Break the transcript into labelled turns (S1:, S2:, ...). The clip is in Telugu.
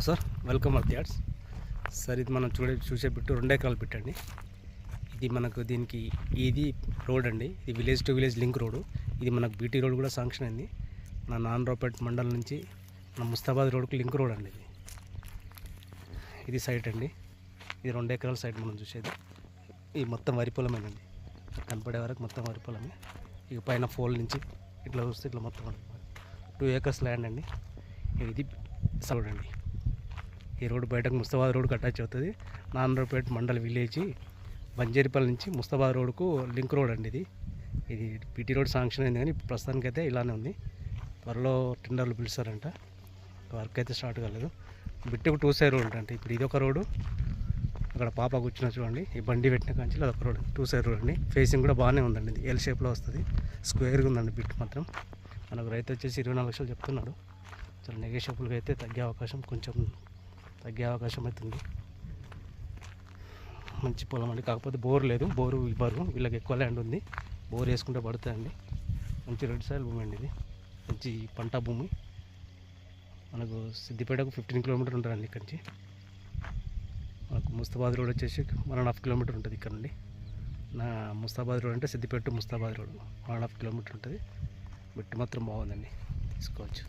S1: Sir, welcome earth yards. Sir ఇది మనం చూసే బిట్టు 2 ఎకరాలు పెట్టండి. ఇది మనకు దీనికి ఇది రోడ్ అండి. ఇది village to village link road. ఇది మనకు బీటీ రోడ్ కూడా శాంక్షన్ అయింది. మన నాన్రావుపేట మండలం నుంచి మన ముస్తాబాద్ రోడ్కి లింక్ రోడ్ అండి. ఇది సైట్ అండి. ఇది 2 ఎకరాల సైట్ మనం చూసేది. ఇది మొత్తం వరి పొలమేనండి. కనపడే వరకు మొత్తం వరి పొలమే. ఇక పైన ఫోల్ నుంచి ఇట్లా చూస్తే ఇట్లా మొత్తం 2 ఏకర్స్ ల్యాండ్ అండి. ఇది చూడండి, ఈ రోడ్డు బయటకు ముస్తాబాద్ రోడ్కి అటాచ్ అవుతుంది. నాన్రావుపేట మండల్ విలేజ్ బంజేరిపల్లి నుంచి ముస్తాబాద్ రోడ్కు లింక్ రోడ్ అండి. ఇది పీటీ రోడ్ శాంక్షన్ అయింది, కానీ ప్రస్తుతానికైతే ఇలానే ఉంది. త్వరలో టెండర్లు పిలుస్తారంట. వర్క్ అయితే స్టార్ట్ కాలేదు. బిట్టుకు 2 సైడ్ రోడ్ అంటే ఇప్పుడు ఇది ఒక రోడ్డు, అక్కడ పాప కూర్చున్న చూడండి, ఈ బండి పెట్టిన కాంచి అదొక రోడ్ 2 సైడ్ రోడ్ అండి. ఫేసింగ్ కూడా బాగానే ఉందండి. ఇది ఎల్ షేప్లో వస్తుంది, స్క్వేర్గా ఉందండి. బిట్ మాత్రం మనకు రైతు వచ్చేసి 24 లక్షలు చెప్తున్నాడు. చాలా నెగోషియబుల్గా అయితే కొంచెం తగ్గే అవకాశం అవుతుంది. మంచి పొలం అండి. కాకపోతే బోర్ లేదు, బోరు ఇవ్వరు. వీళ్ళకి ఎక్కువ ల్యాండ్ ఉంది, బోర్ వేసుకుంటే పడుతుందండి. మంచి రెడ్ సాయిల్ భూమి అండి. ఇది మంచి పంట భూమి. మనకు సిద్దిపేటకు 15 కిలోమీటర్ ఉంటుందండి ఇక్కడి నుంచి. మనకు ముస్తాబాద్ రోడ్ వచ్చేసి 1.5 కిలోమీటర్ ఉంటుంది ఇక్కడ నుండి. నా ముస్తాబాద్ రోడ్ అంటే సిద్దిపేట ముస్తాబాద్ రోడ్ 1.5 కిలోమీటర్ ఉంటుంది. బిట్టు మాత్రం బాగుందండి, తీసుకోవచ్చు.